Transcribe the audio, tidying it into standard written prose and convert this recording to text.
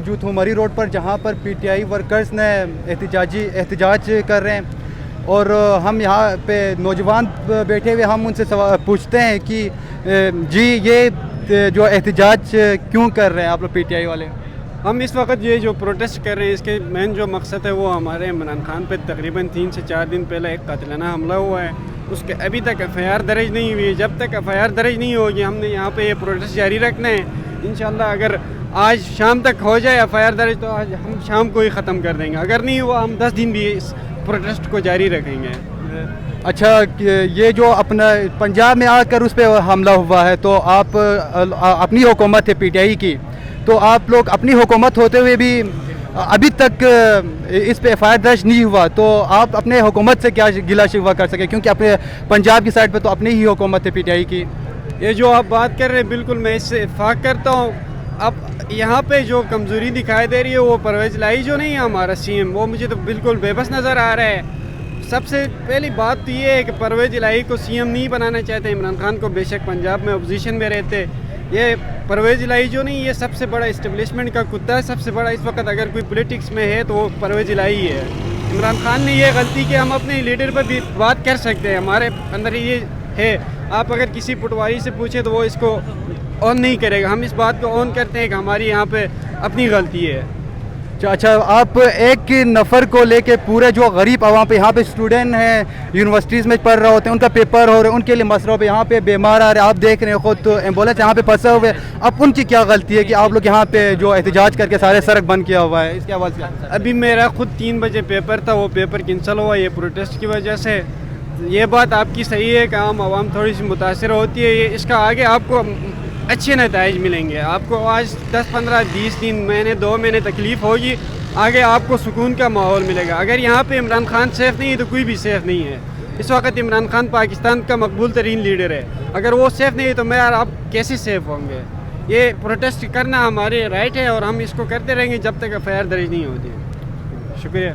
موجود ہوں مری روڈ پر، جہاں پر پی ٹی آئی ورکرز نے احتجاج کر رہے ہیں، اور ہم یہاں پہ نوجوان بیٹھے ہوئے، ہم ان سے پوچھتے ہیں کہ جی یہ جو احتجاج کیوں کر رہے ہیں آپ لوگ پی ٹی آئی والے؟ ہم اس وقت یہ جو پروٹیسٹ کر رہے ہیں، اس کے مین جو مقصد ہے وہ ہمارے عمران خان پہ تقریباً 3 سے 4 دن پہلے ایک قاتلانہ حملہ ہوا ہے، اس کے ابھی تک ایف آئی آر درج نہیں ہوئی ہے۔ جب تک ایف آئی آر درج نہیں ہوگی ہم نے یہاں پہ یہ پروٹیسٹ جاری رکھنا ہے۔ انشاءاللہ اگر آج شام تک ہو جائے ایف آئی آر درج تو آج ہم شام کو ہی ختم کر دیں گے، اگر نہیں ہوا ہم 10 دن بھی اس پروٹیسٹ کو جاری رکھیں گے۔ اچھا، یہ جو اپنا پنجاب میں آ کر اس پہ حملہ ہوا ہے، تو آپ اپنی حکومت ہے پی ٹی آئی کی، تو آپ لوگ اپنی حکومت ہوتے ہوئے بھی ابھی تک اس پہ ایف آئی آر درج نہیں ہوا، تو آپ اپنے حکومت سے کیا گلا شکوہ کر سکیں؟ کیونکہ اپنے پنجاب کی سائڈ پہ تو اپنی ہی حکومت ہے پی ٹی آئی کی۔ یہ جو آپ بات کر رہے ہیں بالکل میں اس سے اتفاق کرتا ہوں۔ اب یہاں پہ جو کمزوری دکھائی دے رہی ہے وہ پرویز الہی جو نہیں ہے ہمارا سی ایم، وہ مجھے تو بالکل بے بس نظر آ رہا ہے۔ سب سے پہلی بات تو یہ ہے کہ پرویز الہی کو سی ایم نہیں بنانا چاہتے عمران خان کو، بے شک پنجاب میں اپوزیشن میں رہتے۔ یہ پرویز الہی جو نہیں، یہ سب سے بڑا اسٹیبلشمنٹ کا کتا ہے، سب سے بڑا اس وقت اگر کوئی پولیٹکس میں ہے تو وہ پرویز الہی ہے۔ عمران خان نے یہ غلطی کہ ہم اپنے لیڈر پر بھی بات کر سکتے ہیں، ہمارے اندر یہ ہے۔ آپ اگر کسی پٹواری سے پوچھیں تو وہ اس کو آن نہیں کرے گا، ہم اس بات کو آن کرتے ہیں کہ ہماری یہاں پہ اپنی غلطی ہے۔ اچھا، آپ ایک نفر کو لے کے پورے جو غریب عوام پہ، یہاں پہ اسٹوڈنٹ ہیں یونیورسٹیز میں پڑھ رہے ہوتے ہیں، ان کا پیپر ہو رہا ہے، ان کے لیے مسئلہ ہو، یہاں پہ بیمار آ رہے ہیں، آپ دیکھ رہے ہیں خود تو ایمبولینس یہاں پہ پھنسے ہوئے، اب ان کی کیا غلطی ہے کہ آپ لوگ یہاں پہ جو احتجاج کر کے سارے سڑک بند کیا ہوا ہے؟ اس کے حوالے سے ابھی میرا خود 3 بجے پیپر تھا، وہ پیپر کینسل ہوا یہ پروٹیسٹ کی وجہ سے۔ یہ بات آپ کی صحیح ہے کہ عام عوام تھوڑی سی متاثر ہوتی ہے، اس کا آگے آپ کو اچھے نتائج ملیں گے۔ آپ کو آج 10 15 20 دن مہینے 2 مہینے تکلیف ہوگی، آگے آپ کو سکون کا ماحول ملے گا۔ اگر یہاں پہ عمران خان سیف نہیں ہے تو کوئی بھی سیف نہیں ہے۔ اس وقت عمران خان پاکستان کا مقبول ترین لیڈر ہے، اگر وہ سیف نہیں ہے تو میں اور آپ کیسے سیف ہوں گے؟ یہ پروٹیسٹ کرنا ہمارے رائٹ ہے اور ہم اس کو کرتے رہیں گے جب تک ایف آئی آر درج نہیں ہوتی ہے۔ شکریہ۔